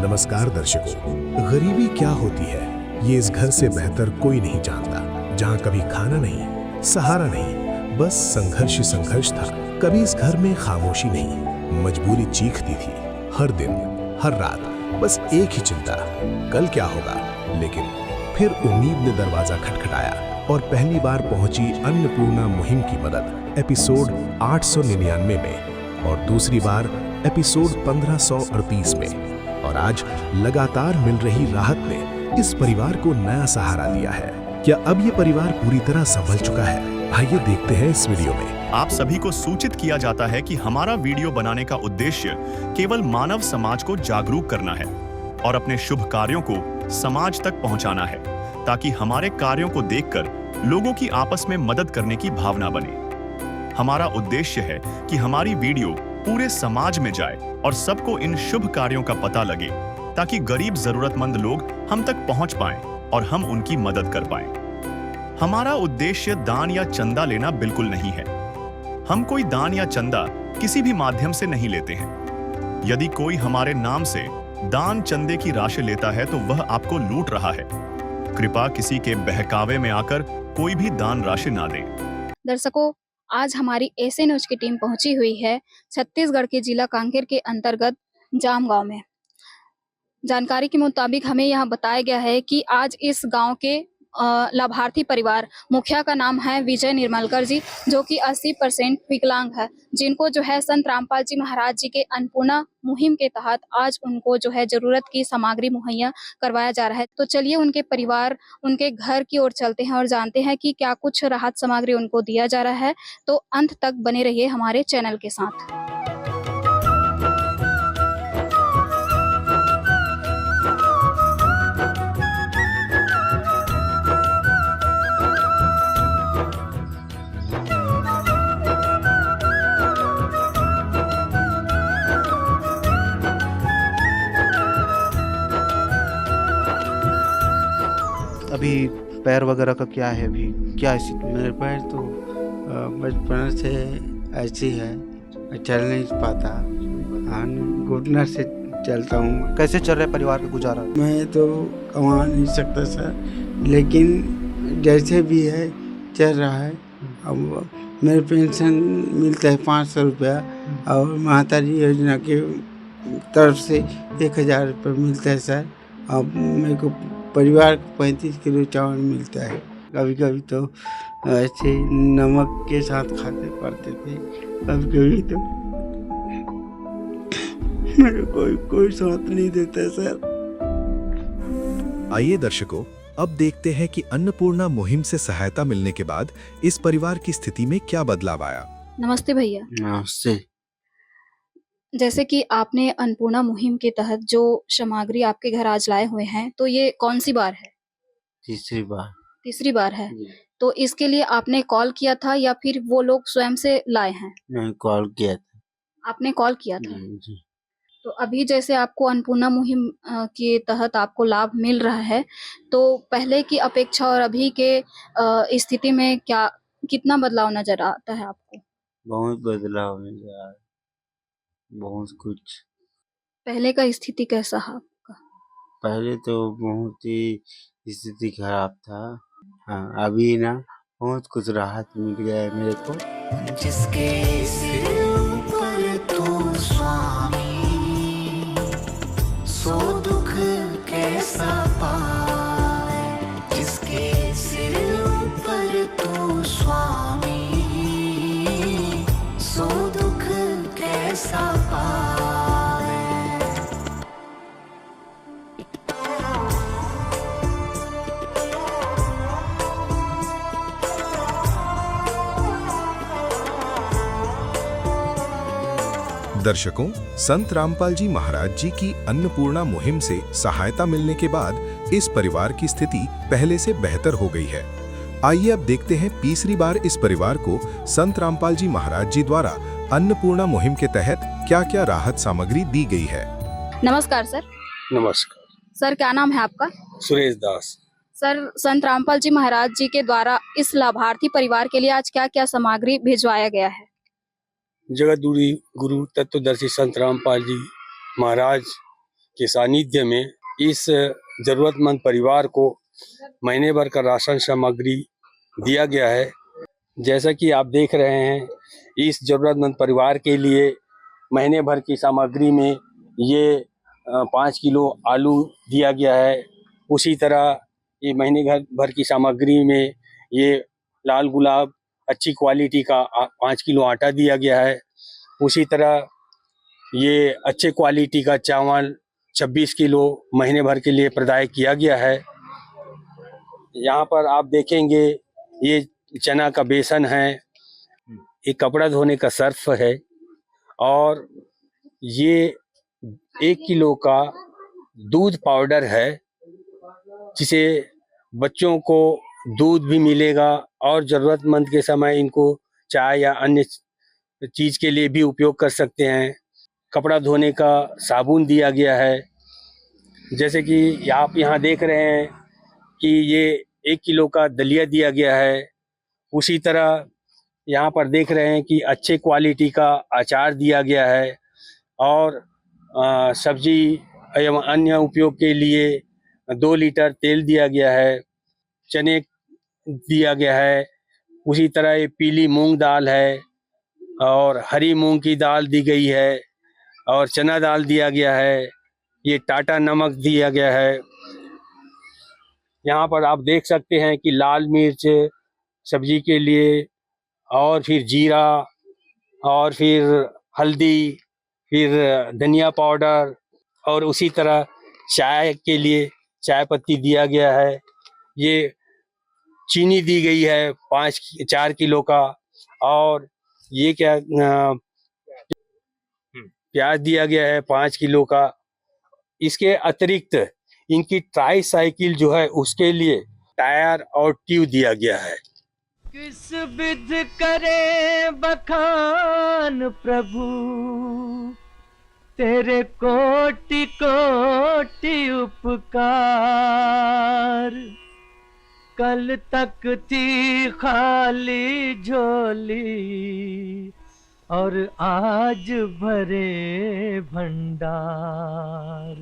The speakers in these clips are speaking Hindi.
नमस्कार दर्शकों, गरीबी क्या होती है ये इस घर से बेहतर कोई नहीं जानता। जहाँ कभी खाना नहीं, सहारा नहीं, बस संघर्ष ही संघर्ष था। कभी इस घर में खामोशी नहीं, मजबूरी चीखती थी। हर दिन, हर रात बस एक ही चिंता, कल क्या होगा। लेकिन फिर उम्मीद ने दरवाजा खटखटाया और पहली बार पहुंची अन्नपूर्णा मुहिम की मदद एपिसोड 899 में और दूसरी बार एपिसोड 1538 में। और आज लगातार मिल रही राहत ने इस परिवार को नया सहारा दिया है। क्या अब ये परिवार पूरी तरह संभल चुका है? आइए देखते हैं इस वीडियो में। आप सभी को सूचित किया जाता है कि हमारा वीडियो बनाने का उद्देश्य केवल मानव समाज को जागरूक करना है और अपने शुभ कार्यों को समाज तक पहुंचाना है, ताकि हमारे कार्यों को देखकर लोगों की आपस में मदद करने की भावना बने। हमारा उद्देश्य है कि हमारी वीडियो पूरे समाज में जाए और सबको इन शुभ कार्यों का पता लगे, ताकि गरीब जरूरतमंद लोग हम तक पहुंच पाएं और हम उनकी मदद कर पाएं। हमारा उद्देश्य दान या चंदा लेना बिल्कुल नहीं है। हम कोई दान या चंदा किसी भी माध्यम से नहीं लेते हैं। यदि कोई हमारे नाम से दान चंदे की राशि लेता है तो वह आपको लूट रहा है। कृपया किसी के बहकावे में आकर कोई भी दान राशि ना दे। दर्शकों, आज हमारी एसे न्यूज की टीम पहुंची हुई है छत्तीसगढ़ के जिला कांकेर के अंतर्गत जामगांव में। जानकारी के मुताबिक हमें यहाँ बताया गया है कि आज इस गांव के लाभार्थी परिवार, मुखिया का नाम है विजय निर्मलकर जी, जो कि 80% विकलांग है, जिनको जो है संत रामपाल जी महाराज जी के अन्नपूर्णा मुहिम के तहत आज उनको जो है जरूरत की सामग्री मुहैया करवाया जा रहा है। तो चलिए उनके परिवार, उनके घर की ओर चलते हैं और जानते हैं कि क्या कुछ राहत सामग्री उनको दिया जा रहा है। तो अंत तक बने रहिए हमारे चैनल के साथ। अभी पैर वगैरह का क्या है, अभी क्या स्थिति? मेरे पैर तो बचपन से ऐसी है, चल नहीं पाता। हाँ, घुटना से चलता हूँ। कैसे चल रहा है परिवार का गुजारा? मैं तो कमा नहीं सकता सर, लेकिन जैसे भी है चल रहा है। अब मेरे पेंशन मिलता है 500 रुपया और माताजी योजना के तरफ से 1000 रुपये मिलता है सर। अब मेरे को परिवार को 35 किलो चावल मिलता है। कभी कभी तो ऐसे नमक के साथ खाते पड़ते थे, कभी कभी तो मेरे कोई साथ नहीं देता सर। आइए दर्शकों, अब देखते हैं कि अन्नपूर्णा मुहिम से सहायता मिलने के बाद इस परिवार की स्थिति में क्या बदलाव आया। नमस्ते भैया। नमस्ते। जैसे कि आपने अन्नपूर्णा मुहिम के तहत जो सामग्री आपके घर आज लाए हुए हैं, तो ये कौन सी बार है? तीसरी बार। तीसरी बार है। तो इसके लिए आपने कॉल किया था या फिर वो लोग स्वयं से लाए हैं? मैं कॉल किया था। आपने कॉल किया था। जी। तो अभी जैसे आपको अन्नपूर्णा मुहिम के तहत आपको लाभ मिल रहा है, तो पहले की अपेक्षा और अभी के स्थिति में क्या कितना बदलाव नजर आता है आपको? बहुत बदलाव है यार, बहुत कुछ। पहले का स्थिति कैसा है आपका? पहले तो बहुत ही स्थिति खराब था। हाँ, अभी ना बहुत कुछ राहत मिल गया है मेरे को। जिसके सिर ऊपर तू स्वामी, सो दुख कैसा पाए। जिसके सिर ऊपर तू स्वामी, सो दुख कैसा पाए। दर्शकों, संत रामपाल जी महाराज जी की अन्नपूर्णा मुहिम से सहायता मिलने के बाद इस परिवार की स्थिति पहले से बेहतर हो गई है। आइए अब देखते हैं तीसरी बार इस परिवार को संत रामपाल जी महाराज जी द्वारा अन्नपूर्णा मुहिम के तहत क्या-क्या राहत सामग्री दी गई है। नमस्कार सर। नमस्कार सर, क्या नाम है आपका? सुरेश दास। सर, संत रामपाल जी महाराज जी के द्वारा इस लाभार्थी परिवार के लिए आज क्या-क्या सामग्री भिजवाया गया है? जगत गुरु तत्वदर्शी संत रामपाल जी महाराज के सानिध्य में इस जरूरतमंद परिवार को महीने भर का राशन सामग्री दिया गया है। जैसा कि आप देख रहे हैं, इस जरूरतमंद परिवार के लिए महीने भर की सामग्री में ये 5 किलो आलू दिया गया है। उसी तरह ये महीने भर की सामग्री में ये लाल गुलाब अच्छी क्वालिटी का 5 किलो आटा दिया गया है। उसी तरह ये अच्छे क्वालिटी का चावल 26 किलो महीने भर के लिए प्रदाय किया गया है। यहाँ पर आप देखेंगे ये चना का बेसन है, ये कपड़ा धोने का सर्फ है और ये 1 किलो का दूध पाउडर है, जिसे बच्चों को दूध भी मिलेगा और ज़रूरतमंद के समय इनको चाय या अन्य चीज़ के लिए भी उपयोग कर सकते हैं। कपड़ा धोने का साबुन दिया गया है। जैसे कि आप यहाँ देख रहे हैं कि ये 1 किलो का दलिया दिया गया है। उसी तरह यहाँ पर देख रहे हैं कि अच्छे क्वालिटी का अचार दिया गया है और सब्जी एवं अन्य उपयोग के लिए 2 लीटर तेल दिया गया है, चने दिया गया है। उसी तरह ये पीली मूंग दाल है और हरी मूंग की दाल दी गई है और चना दाल दिया गया है। ये टाटा नमक दिया गया है। यहाँ पर आप देख सकते हैं कि लाल मिर्च सब्जी के लिए और फिर जीरा और फिर हल्दी, फिर धनिया पाउडर और उसी तरह चाय के लिए चाय पत्ती दिया गया है। ये चीनी दी गई है 4 किलो का और ये क्या प्याज दिया गया है 5 किलो का। इसके अतिरिक्त इनकी ट्राई साइकिल जो है उसके लिए टायर और ट्यूब दिया गया है। किस विध करे बखान प्रभु, तेरे कोटि कोटि उपकार। कल तक थी खाली झोली और आज भरे भंडार।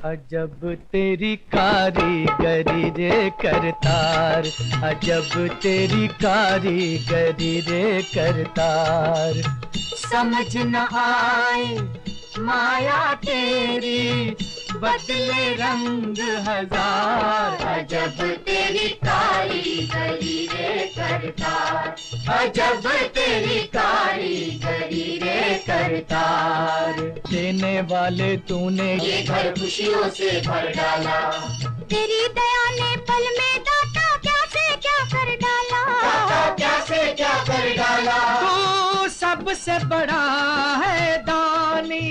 अजब तेरी कारीगरी रे करतार, अजब तेरी कारीगरी रे करतार। समझ न आए माया तेरी, बदले रंग हजार। अजब तेरी कारीगरी रे करतार, अजब तेरी कारीगरी रे करतार। देने वाले तूने ये घर खुशियों से भर डाला, तेरी दया ने पल में दाता क्या से क्या कर डाला, दाता क्या से क्या कर डाला। तू सबसे बड़ा है दानी,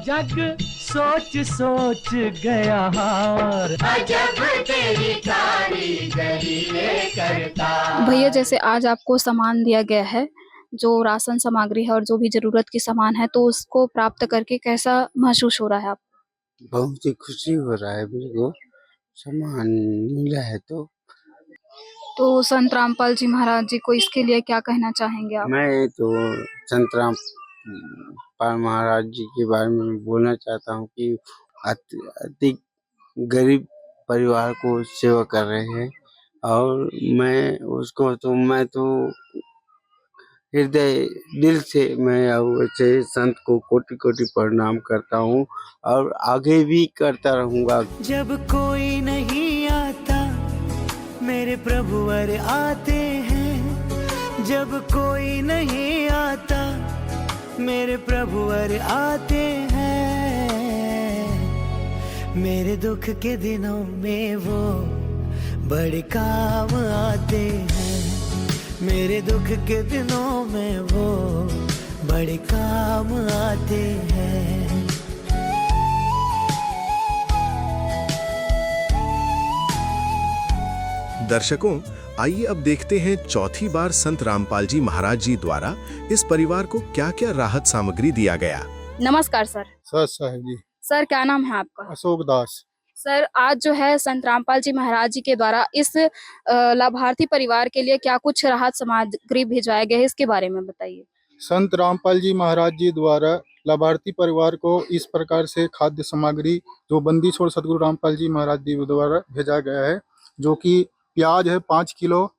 जग सोच सोच गया हार। अजब तेरी कारीगरी रे करतार। भैया, जैसे आज आपको सामान दिया गया है, जो राशन सामग्री है और जो भी जरूरत की सामान है, तो उसको प्राप्त करके कैसा महसूस हो रहा है आपको? बहुत ही खुशी हो रहा है मेरे को, सामान मिला है तो संत रामपाल जी महाराज जी को इसके लिए क्या कहना चाहेंगे आप? मैं तो संत रामपाल महाराज जी के बारे में बोलना चाहता हूँ कि अति गरीब परिवार को सेवा कर रहे हैं और मैं तो हृदय दिल से मैं वैसे संत को कोटि कोटि प्रणाम करता हूँ और आगे भी करता रहूँगा। जब कोई नहीं आता मेरे प्रभुवर आते हैं, जब कोई नहीं आता मेरे प्रभुवर आते हैं। मेरे दुख के दिनों में वो बड़े काम आते हैं, मेरे दुख के दिनों में वो बड़े काम आते हैं। दर्शकों, आइए अब देखते हैं चौथी बार संत रामपाल जी महाराज जी द्वारा इस परिवार को क्या क्या राहत सामग्री दिया गया। नमस्कार सर। सर साहब जी। सर, क्या नाम है आपका? अशोक दास। सर आज जो है संत रामपाल जी महाराज जी के द्वारा इस लाभार्थी परिवार के लिए क्या कुछ राहत सामग्री भिजवाया गया है, इसके बारे में बताइए। संत रामपाल जी महाराज जी द्वारा लाभार्थी परिवार को इस प्रकार से खाद्य सामग्री जो बंदी छोड़ सदगुरु रामपाल जी महाराज जी द्वारा भेजा गया है, जो कि प्याज है 5 किलो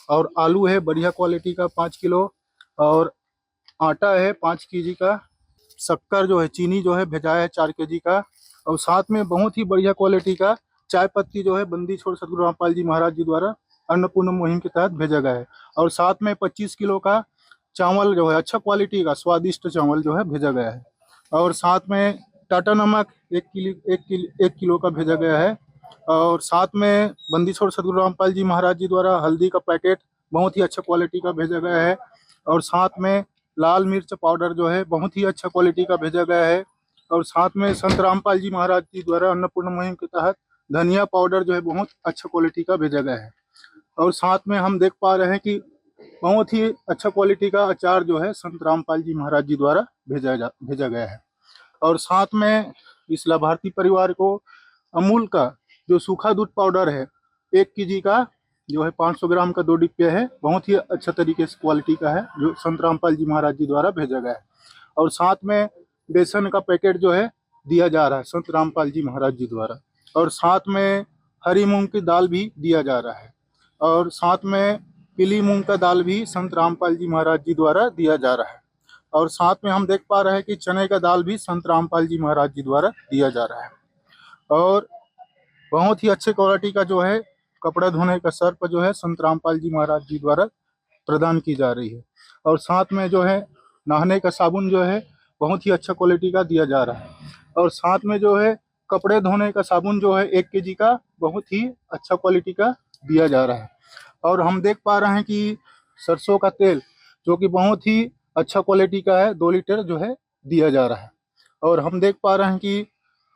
और आलू है बढ़िया क्वालिटी का 5 किलो और आटा है 5 केजी का, शक्कर जो है चीनी जो है भेजाया है 4 केजी का और साथ में बहुत ही बढ़िया क्वालिटी का चाय पत्ती जो है बंदी छोड़ सदगुरु रामपाल जी महाराज जी द्वारा अन्नपूर्ण मुहिम के तहत भेजा गया है और साथ में 25 किलो का चावल जो है अच्छा क्वालिटी का स्वादिष्ट चावल जो है भेजा गया है और साथ में टाटा नमक 1 किलो का भेजा गया है और साथ में बंदी छोड़ सदगुरु रामपाल जी महाराज जी द्वारा हल्दी का पैकेट बहुत ही अच्छा क्वालिटी का भेजा गया है और साथ में लाल मिर्च पाउडर जो है बहुत ही अच्छा क्वालिटी का भेजा गया है और साथ में संत रामपाल जी महाराज जी द्वारा अन्नपूर्ण मुहिम के तहत धनिया पाउडर जो है बहुत अच्छा क्वालिटी का भेजा गया है और साथ में हम देख पा रहे हैं कि बहुत ही अच्छा क्वालिटी का अचार जो है संत रामपाल जी महाराज जी द्वारा भेजा गया है और साथ में इस लाभार्थी परिवार को अमूल का जो सूखा दूध पाउडर है 1 केजी का जो है 500 ग्राम का 2 डिब्बे है, बहुत ही अच्छा तरीके से क्वालिटी का है जो संत रामपाल जी महाराज जी द्वारा भेजा गया है और साथ में बेसन का पैकेट जो है दिया जा रहा है संत रामपाल जी महाराज जी द्वारा और साथ में हरी मूंग की दाल भी दिया जा रहा है और साथ में पीली मूंग का दाल भी संत रामपाल जी महाराज जी द्वारा दिया जा रहा है और साथ में हम देख पा रहे हैं कि चने का दाल भी संत रामपाल जी महाराज जी द्वारा दिया जा रहा है और बहुत ही अच्छे क्वालिटी का जो है कपड़ा धोने का सर्फ जो है संत रामपाल जी महाराज जी द्वारा प्रदान की जा रही है और साथ में जो है नहाने का साबुन जो है बहुत ही अच्छा क्वालिटी का दिया जा रहा है और साथ में जो है कपड़े धोने का साबुन जो है 1 केजी का बहुत ही अच्छा क्वालिटी का दिया जा रहा है और हम देख पा रहे हैं कि सरसों का तेल जो कि बहुत ही अच्छा क्वालिटी का है 2 लीटर जो है दिया जा रहा है और हम देख पा रहे हैं कि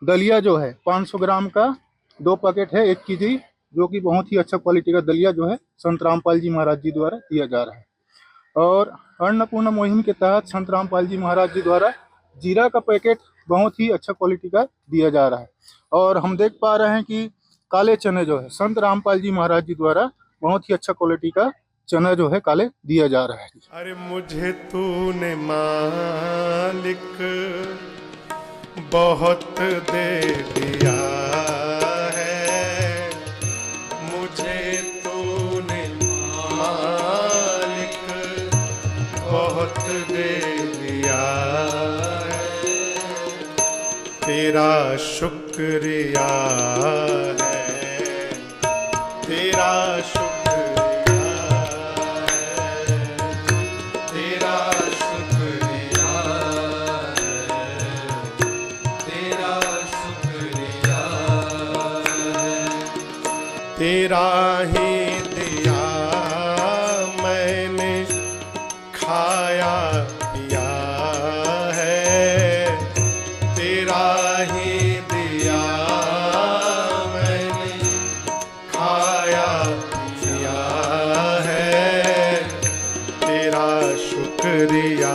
दलिया जो है 500 ग्राम का 2 पैकेट है 1 केजी जो कि बहुत ही अच्छा क्वालिटी का दलिया जो है संत रामपाल जी महाराज जी द्वारा दिया जा रहा है और अन्नपूर्ण मुहिम के तहत संत रामपाल जी महाराज जी द्वारा जीरा का पैकेट बहुत ही अच्छा क्वालिटी का दिया जा रहा है और हम देख पा रहे हैं कि काले चने जो है संत रामपाल जी महाराज जी द्वारा बहुत ही अच्छा क्वालिटी का चना जो है काले दिया जा रहा है। अरे मुझे तूने मालिक बहुत दे दिया है, मुझे तूने मालिक बहुत दे दिया है, तेरा शुक्रिया है, तेरा शुक्रिया है, तेरा शुक्रिया है, तेरा शुक्रिया है, तेरा ही दिया मैंने खाया पिया है, तेरा ही दिया मैंने खाया पिया है, तेरा शुक्रिया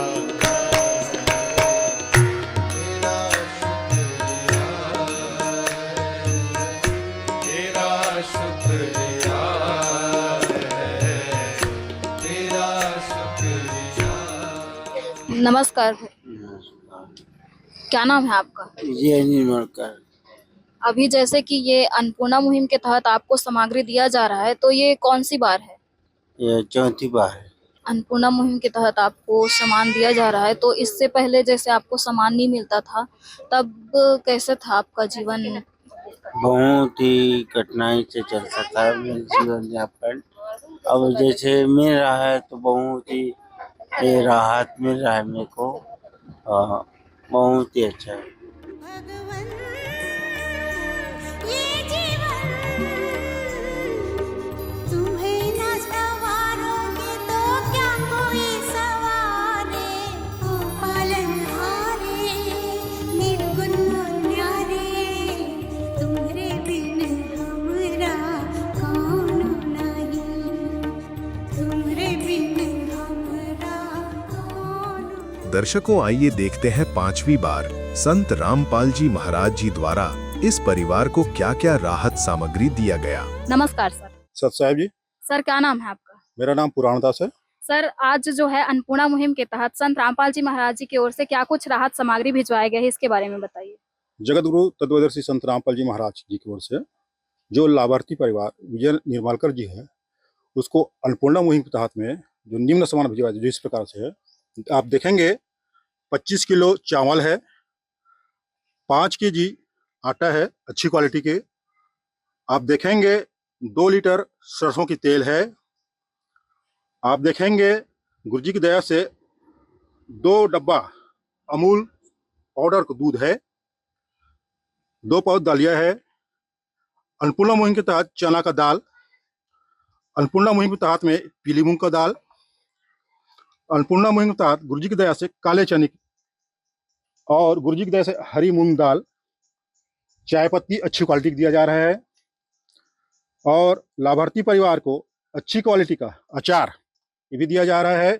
तेरा शुक्रिया है, तेरा शुक्रिया। नमस्कार, क्या नाम है आपका? ये निर्मलकर अभी जैसे कि ये अन्नपूर्णा मुहिम के तहत आपको सामग्री दिया जा रहा है, तो ये कौन सी बार है? ये चौथी बार है। अन्नपूर्णा मुहिम के तहत आपको सामान दिया जा रहा है, तो इससे पहले जैसे आपको सामान नहीं मिलता था तब कैसे था आपका जीवन? बहुत ही कठिनाई से चलता था मेरा जीवन यापन। अब जैसे मिल रहा है तो बहुत ही राहत मिल रहा है मेरे को, बहुत ही अच्छा है। भगवन ये जीवन तुम्हें न सवारोगे तो क्या कोई सवारे, ओ पालनहारे निर्गुण न्यारे, तुम्हारे बिन हमरा कौन नहीं, तुम्हारे बिन हमरा कौन। दर्शकों आइए देखते हैं 5वीं बार संत रामपाल जी महाराज जी द्वारा इस परिवार को क्या-क्या राहत सामग्री दिया गया। नमस्कार सर। सत साहब जी, सर क्या नाम है आपका? मेरा नाम पुराणदास है। सर आज जो है अन्नपूर्णा मुहिम के तहत संत रामपाल जी महाराज जी की ओर से क्या कुछ राहत सामग्री भिजवाए गए हैं, इसके बारे में बताइए। जगत गुरु तत्वदर्शी संत रामपाल जी महाराज जी की ओर से जो लाभार्थी परिवार विजय निर्मलकर जी है, उसको अन्नपूर्णा मुहिम के तहत में जो निम्न सामान भिजवाया जो इस प्रकार से है। आप देखेंगे 25 किलो चावल है, 5 केजी आटा है अच्छी क्वालिटी के। आप देखेंगे 2 लीटर सरसों की तेल है। आप देखेंगे गुरु जी की दया से 2 डब्बा अमूल पाउडर का दूध है, 2 पाउच दालिया है। अन्नपूर्णा मुहिम के तहत चना का दाल, अन्नपूर्णा मुहिम के तहत में पीली मूंग का दाल, अन्नपूर्णा मुहिम के तहत गुरु जी की दया से काले चने और गुरु जी की दया से हरी मूंग दाल, चाय पत्ती अच्छी क्वालिटी का दिया जा रहा है। और लाभार्थी परिवार को अच्छी क्वालिटी का अचार ये भी दिया जा रहा है।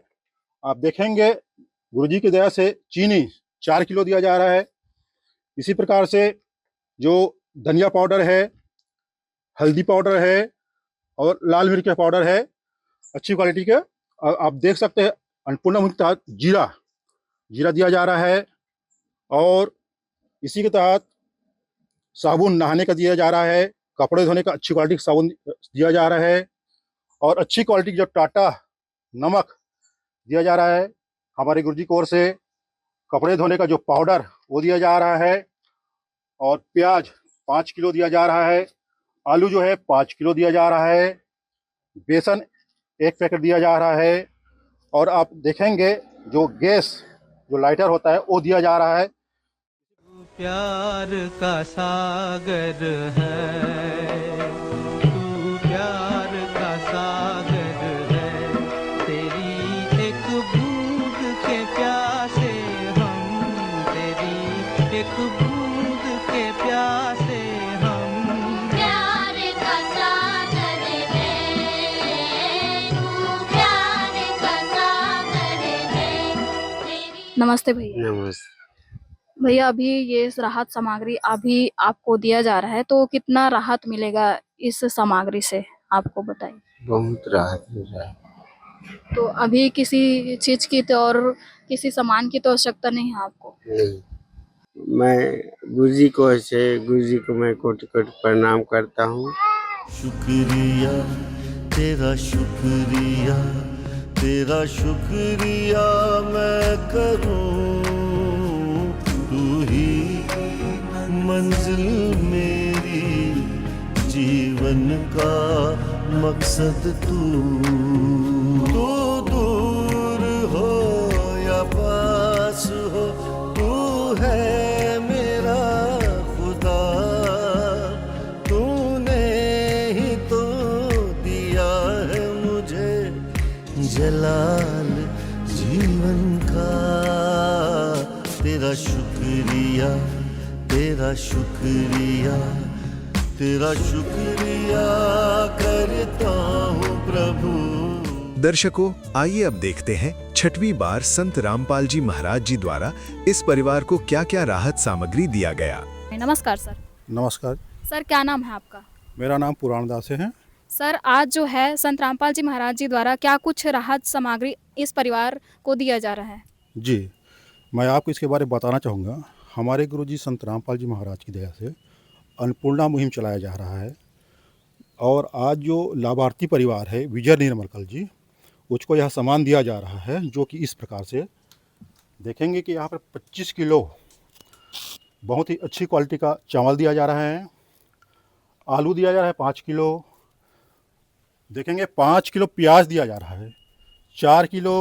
आप देखेंगे गुरु जी की दया से चीनी 4 किलो दिया जा रहा है। इसी प्रकार से जो धनिया पाउडर है, हल्दी पाउडर है और लाल मिर्च का पाउडर है अच्छी क्वालिटी का। आप देख सकते हैं अन्नपूर्णा मुहिम के तहत जीरा दिया जा रहा है। और इसी के तहत साबुन नहाने का दिया जा रहा है, कपड़े धोने का अच्छी क्वालिटी का साबुन दिया जा रहा है। और अच्छी क्वालिटी जो टाटा नमक दिया जा रहा है हमारे गुरु जी की ओर से। कपड़े धोने का जो पाउडर वो दिया जा रहा है। और प्याज 5 किलो दिया जा रहा है। आलू जो है 5 किलो दिया जा रहा है। बेसन 1 पैकेट दिया जा रहा है। और आप देखेंगे जो गैस जो लाइटर होता है वो दिया जा रहा है। प्यार का सागर है, तू प्यार का सागर है, तेरी एक बूंद के प्यासे हम, तेरी एक बूंद के प्यासे हम। प्यार का सागर है, तू प्यार का सागर है, तेरी। नमस्ते भैया। नमस्ते। भैया अभी ये राहत सामग्री अभी आपको दिया जा रहा है, तो कितना राहत मिलेगा इस सामग्री से आपको बताइए। बहुत राहत मिल रहा है। तो अभी किसी चीज की तो और किसी सामान की तो आवश्यकता नहीं है आपको? नहीं, मैं गुरु जी को मैं कोटि-कोटि प्रणाम करता हूँ। शुक्रिया तेरा शुक्रिया, तेरा शुक्रिया मैं करूं, तू ही मंजिल मेरी, जीवन का मकसद तू दूर हो या पास हो, तू है मेरा खुदा, तूने ही तो दिया है मुझे जलाल जीवन का। तेरा शुक्रिया, तेरा शुक्रिया, तेरा शुक्रिया करता हूँ प्रभु। दर्शकों, आइए अब देखते हैं 6वीं बार संत रामपाल जी महाराज जी द्वारा इस परिवार को क्या-क्या राहत सामग्री दिया गया। नमस्कार सर। नमस्कार, सर क्या नाम है आपका? मेरा नाम पुराणदास है। सर आज जो है संत रामपाल जी महाराज जी द्वारा क्या कुछ राहत सामग्री इस परिवार को दिया जा रहा है? जी, मैं आपको इसके बारे में बताना चाहूँगा। हमारे गुरुजी संत रामपाल जी महाराज की दया से अन्नपूर्णा मुहिम चलाया जा रहा है। और आज जो लाभार्थी परिवार है विजय निर्मलकर जी, उसको यह सामान दिया जा रहा है जो कि इस प्रकार से देखेंगे कि यहाँ पर 25 किलो बहुत ही अच्छी क्वालिटी का चावल दिया जा रहा है। आलू दिया जा रहा है 5 किलो। देखेंगे 5 किलो प्याज दिया जा रहा है। 4 किलो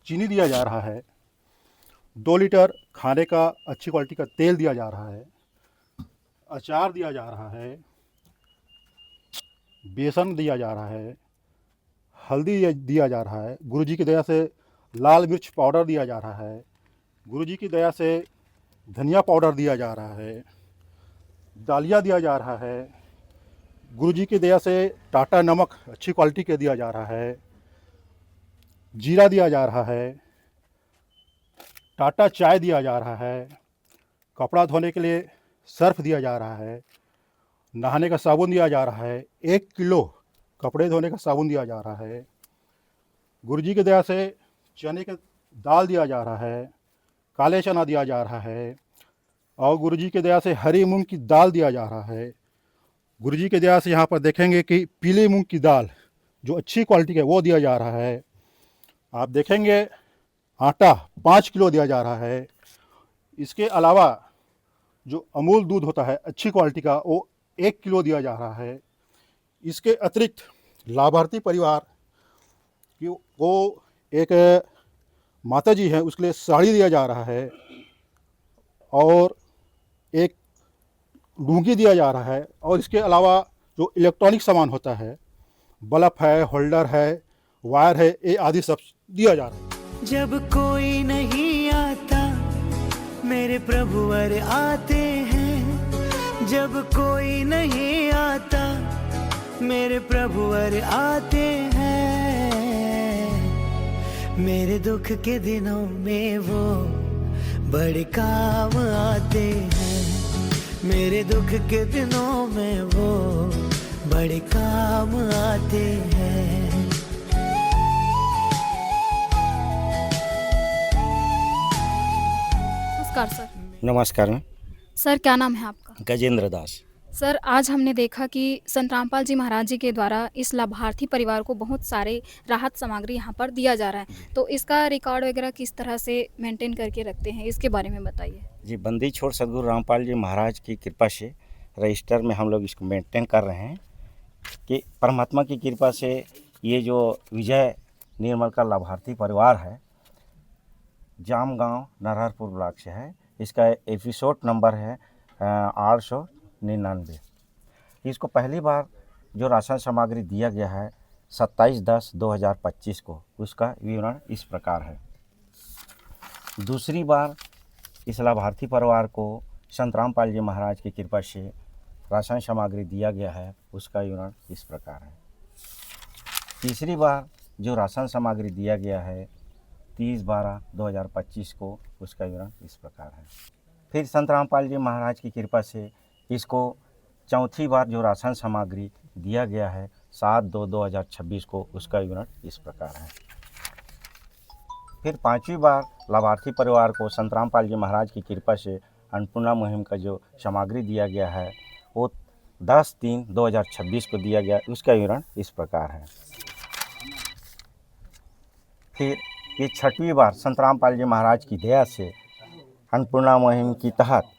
चीनी दिया जा रहा है। 2 लीटर खाने का अच्छी क्वालिटी का तेल दिया जा रहा है। अचार दिया जा रहा है। बेसन दिया जा रहा है। हल्दी दिया जा रहा है। गुरुजी की दया से लाल मिर्च पाउडर दिया जा रहा है। गुरुजी की दया से धनिया पाउडर दिया जा रहा है। दालिया दिया जा रहा है। गुरुजी की दया से टाटा नमक अच्छी क्वालिटी के दिया जा रहा है। जीरा दिया जा रहा है। टाटा चाय दिया जा रहा है। कपड़ा धोने के लिए सर्फ दिया जा रहा है, नहाने का साबुन दिया जा रहा है, 1 किलो कपड़े धोने का साबुन दिया जा रहा है। गुरुजी की दया से चने का दाल दिया जा रहा है, काले चना दिया जा रहा है और गुरुजी की दया से हरी मूंग की दाल दिया जा रहा है। गुरुजी की दया से यहाँ पर देखेंगे कि पीले मूंग की दाल जो अच्छी क्वालिटी का है वो दिया जा रहा है। आप देखेंगे आटा 5 किलो दिया जा रहा है। इसके अलावा जो अमूल दूध होता है अच्छी क्वालिटी का वो 1 किलो दिया जा रहा है। इसके अतिरिक्त लाभार्थी परिवार की वो एक माताजी है उसके लिए साड़ी दिया जा रहा है और एक लुंगी दिया जा रहा है और इसके अलावा जो इलेक्ट्रॉनिक सामान होता है, बल्ब है, होल्डर है, वायर है, ये आदि सब दिया जा रहा है। जब कोई नहीं आता मेरे प्रभुवर आते हैं, जब कोई नहीं आता मेरे प्रभुवर आते हैं। मेरे दुख के दिनों में वो बड़े काम आते हैं, मेरे दुख के दिनों में वो बड़े काम आते हैं। नमस्कार सर। नमस्कार। सर क्या नाम है आपका? गजेंद्र दास। सर आज हमने देखा कि संत रामपाल जी महाराज जी के द्वारा इस लाभार्थी परिवार को बहुत सारे राहत सामग्री यहाँ पर दिया जा रहा है, तो इसका रिकॉर्ड वगैरह किस तरह से मेंटेन करके रखते हैं, इसके बारे में बताइए। जी, बंदी छोड़ सदगुरु रामपाल जी महाराज की कृपा से रजिस्टर में हम लोग इसको मेंटेन कर रहे हैं कि परमात्मा की कृपा से ये जो विजय निर्मल का लाभार्थी परिवार है, जाम गांव नरहरपुर ब्लॉक से है। इसका एपिसोड नंबर है 899। इसको पहली बार जो राशन सामग्री दिया गया है 27/10/2025 को, उसका विवरण इस प्रकार है। दूसरी बार इस लाभार्थी परिवार को संत रामपाल जी महाराज की कृपा से राशन सामग्री दिया गया है, उसका विवरण इस प्रकार है। तीसरी बार जो राशन सामग्री दिया गया है 30/12/2025 को, उसका विवरण इस प्रकार है। फिर संत रामपाल जी महाराज की कृपा से इसको चौथी बार जो राशन सामग्री दिया गया है 7/2/2026 को, उसका विवरण इस प्रकार है। फिर पांचवी बार लाभार्थी परिवार को संत रामपाल जी महाराज की कृपा से अन्नपूर्णा मुहिम का जो सामग्री दिया गया है वो 10/3/2026 को दिया गया, उसका विवरण इस प्रकार है। फिर ये छठवीं बार संत रामपाल जी महाराज की दया से अन्नपूर्णा मुहिम के तहत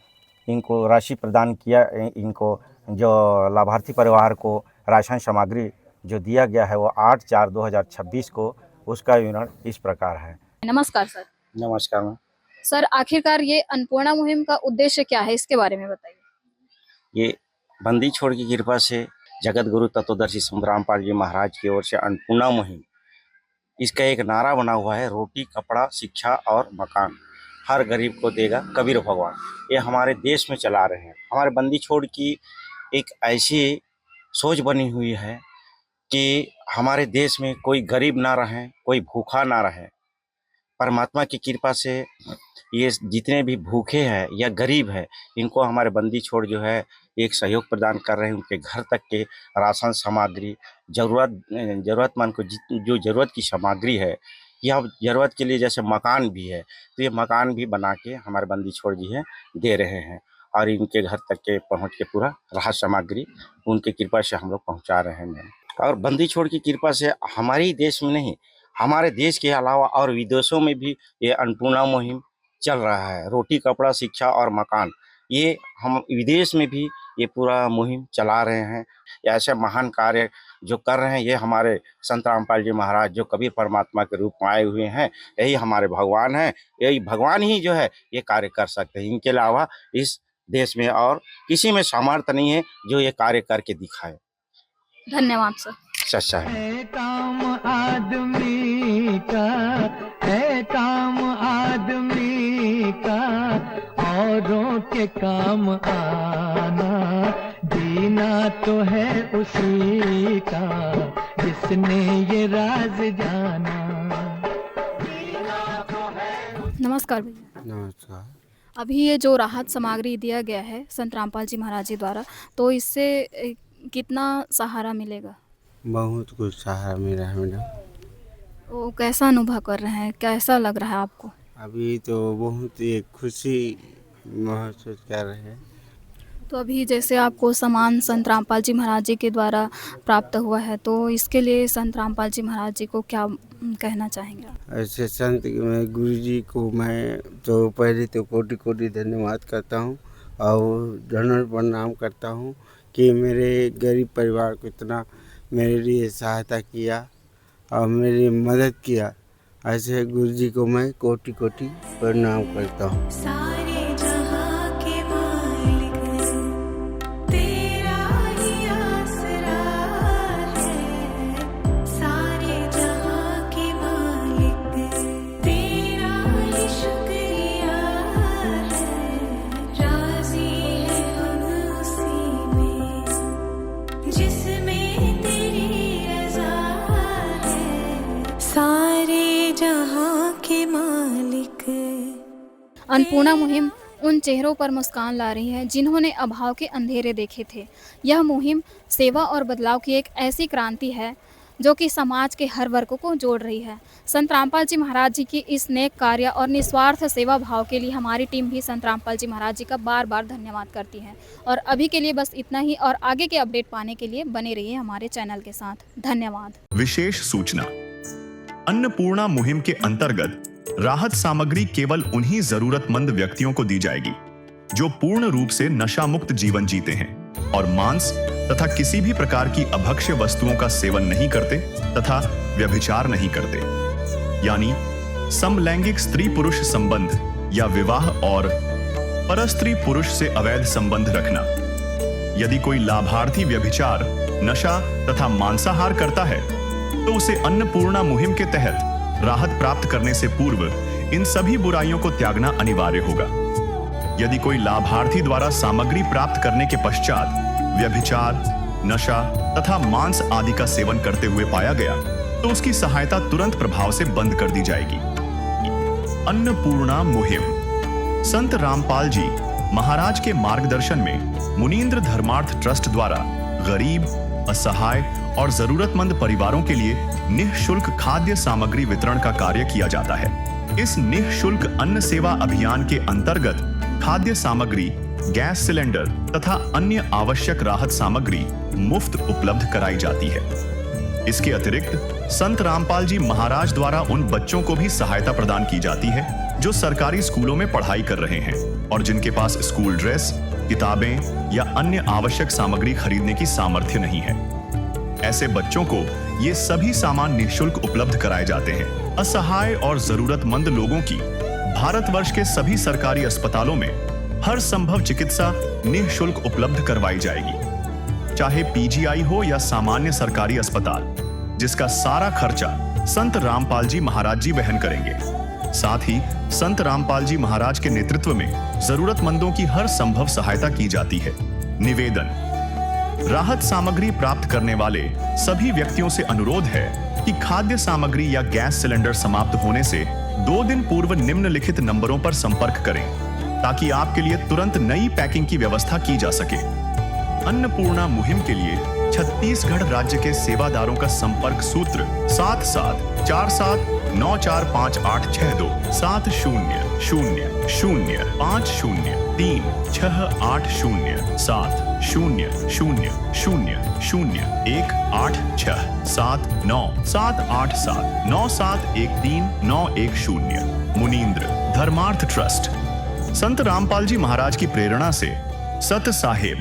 इनको राशि प्रदान किया, इनको जो लाभार्थी परिवार को राशन सामग्री जो दिया गया है वो 8/4/2026 को, उसका विवरण इस प्रकार है। नमस्कार सर। नमस्कार मैम। सर आखिरकार ये अन्नपूर्णा मुहिम का उद्देश्य क्या है, इसके बारे में बताइए। ये बंदी छोड़ की कृपा से जगत गुरु तत्वदर्शी संत रामपाल जी महाराज की ओर से अन्नपूर्णा मुहिम, इसका एक नारा बना हुआ है, रोटी कपड़ा शिक्षा और मकान हर गरीब को देगा कबीर भगवान। ये हमारे देश में चला रहे हैं। हमारे बंदी छोड़ की एक ऐसी सोच बनी हुई है कि हमारे देश में कोई गरीब ना रहे, कोई भूखा ना रहे। परमात्मा की कृपा से ये जितने भी भूखे हैं या गरीब हैं, इनको हमारे बंदी छोड़ जो है एक सहयोग प्रदान कर रहे हैं। उनके घर तक के राशन सामग्री, ज़रूरतमंद को जो ज़रूरत की सामग्री है, या ज़रूरत के लिए जैसे मकान भी है, तो ये मकान भी बना के हमारे बंदी छोड़ जी हैं दे रहे हैं और इनके घर तक के पहुंच के पूरा राहत सामग्री उनकी कृपा से हम लोग पहुंचा रहे हैं। और बंदी छोड़ की कृपा से हमारे ही देश में नहीं, हमारे देश के अलावा और विदेशों में भी ये अन्नपूर्णा मुहिम चल रहा है। रोटी कपड़ा शिक्षा और मकान, ये हम विदेश में भी ये पूरा मुहिम चला रहे हैं। ऐसे महान कार्य जो कर रहे हैं, ये हमारे संत रामपाल जी महाराज जो कबीर परमात्मा के रूप में आए हुए हैं, यही हमारे भगवान हैं। यही भगवान ही जो है ये कार्य कर सकते हैं। इनके अलावा इस देश में और किसी में सामर्थ्य नहीं है जो ये कार्य करके दिखाए। धन्यवाद सर। सच्चा है। काम आदमी का है, काम आदमी का औरों के काम आना, जीना तो है उसी का जिसने ये राज जाना। नमस्कार भैया। नमस्कार। अभी ये जो राहत सामग्री दिया गया है संत रामपाल जी महाराज जी द्वारा, तो इससे कितना सहारा मिलेगा? बहुत कुछ सहारा मिला है मैडम। वो कैसा अनुभव कर रहे हैं, कैसा लग रहा है आपको? अभी तो बहुत ही खुशी महसूस कर रहे हैं। तो अभी जैसे आपको सम्मान संत रामपाल जी महाराज जी के द्वारा प्राप्त हुआ है, तो इसके लिए संत रामपाल जी महाराज जी को क्या कहना चाहेंगे आप? ऐसे संत में गुरु जी को मैं तो पहले तो कोटि कोटि धन्यवाद करता हूँ और धन्यवाद प्रणाम करता हूँ कि मेरे गरीब परिवार को इतना मेरे लिए सहायता किया और मेरी मदद किया। ऐसे गुरु जी को मैं कोटि कोटि प्रणाम करता हूँ। सारे जहां के मालिक तेरा ही आसरा है, सारे जहां के मालिक तेरा ही शुक्रिया है, राजी है हम उसी में जिसमें तेरी रजा है, सारे जहां के मालिक। अन्नपूर्णा मुहिम उन चेहरों पर मुस्कान ला रही है जिन्होंने अभाव के अंधेरे देखे थे। यह मुहिम सेवा और बदलाव की एक ऐसी क्रांति है जो कि समाज के हर वर्ग को जोड़ रही है। संत रामपाल जी महाराज जी की इस नेक कार्य और निस्वार्थ सेवा भाव के लिए हमारी टीम भी संत रामपाल जी महाराज जी का बार बार धन्यवाद करती है। और अभी के लिए बस इतना ही, और आगे के अपडेट पाने के लिए बने रहिए हमारे चैनल के साथ। धन्यवाद। विशेष सूचना, अन्नपूर्णा मुहिम के अंतर्गत राहत सामग्री केवल उन्हीं जरूरतमंद व्यक्तियों को दी जाएगी जो पूर्ण रूप से नशा मुक्त जीवन जीते हैं और मांस तथा किसी भी प्रकार की अभक्ष्य वस्तुओं का सेवन नहीं करते तथा व्यभिचार नहीं करते, यानी समलैंगिक स्त्री पुरुष संबंध या विवाह और परस्त्री पुरुष से अवैध संबंध रखना। यदि कोई लाभार्थी व्यभिचार, नशा तथा मांसाहार करता है तो उसे अन्नपूर्णा मुहिम के तहत राहत प्राप्त करने से पूर्व इन सभी बुराइयों को त्यागना अनिवार्य होगा। यदि कोई लाभार्थी द्वारा सामग्री प्राप्त करने के पश्चात व्यभिचार, नशा तथा मांस आदि का सेवन करते हुए पाया गया तो उसकी सहायता तुरंत प्रभाव से बंद कर दी जाएगी। अन्नपूर्णा मुहिम संत रामपाल जी महाराज के मार्गदर्शन में मुनींद्र धर्मार्थ ट्रस्ट द्वारा गरीब, असहाय और जरूरतमंद परिवारों के लिए निःशुल्क खाद्य सामग्री वितरण का कार्य किया जाता है। इस निःशुल्क अन्न सेवा अभियान के अंतर्गत खाद्य सामग्री, गैस सिलेंडर तथा अन्य आवश्यक राहत सामग्री मुफ्त उपलब्ध कराई जाती है। इसके अतिरिक्त संत रामपाल जी महाराज द्वारा उन बच्चों को भी सहायता प्रदान की जाती है जो सरकारी स्कूलों में पढ़ाई कर रहे हैं और जिनके पास स्कूल ड्रेस, किताबें या अन्य आवश्यक सामग्री खरीदने की सामर्थ्य नहीं है। ऐसे बच्चों को ये सभी सामान निःशुल्क उपलब्ध कराए जाते हैं। असहाय और जरूरतमंद लोगों की भारतवर्ष के सभी सरकारी अस्पतालों में हर संभव चिकित्सा निःशुल्क उपलब्ध करवाई जाएगी, चाहे पीजीआई हो या सामान्य सरकारी अस्पताल, जिसका सारा खर्चा संत रामपाल जी महाराज जी वहन करेंगे। साथ ही संत रामपाल जी महाराज के नेतृत्व में जरूरतमंदों की हर संभव सहायता की जाती है। निवेदन, राहत सामग्री प्राप्त करने वाले सभी व्यक्तियों से अनुरोध है कि खाद्य सामग्री या गैस सिलेंडर समाप्त होने से 2 दिन पूर्व निम्नलिखित नंबरों पर संपर्क करें ताकि आपके लिए तुरंत नई पैकिंग की व्यवस्था की जा सके। अन्नपूर्णा मुहिम के लिए छत्तीसगढ़ राज्य के सेवादारों का संपर्क सूत्र 7747945862 7008679787 मुनींद्र धर्मार्थ ट्रस्ट। संत रामपाल जी महाराज की प्रेरणा से सत साहेब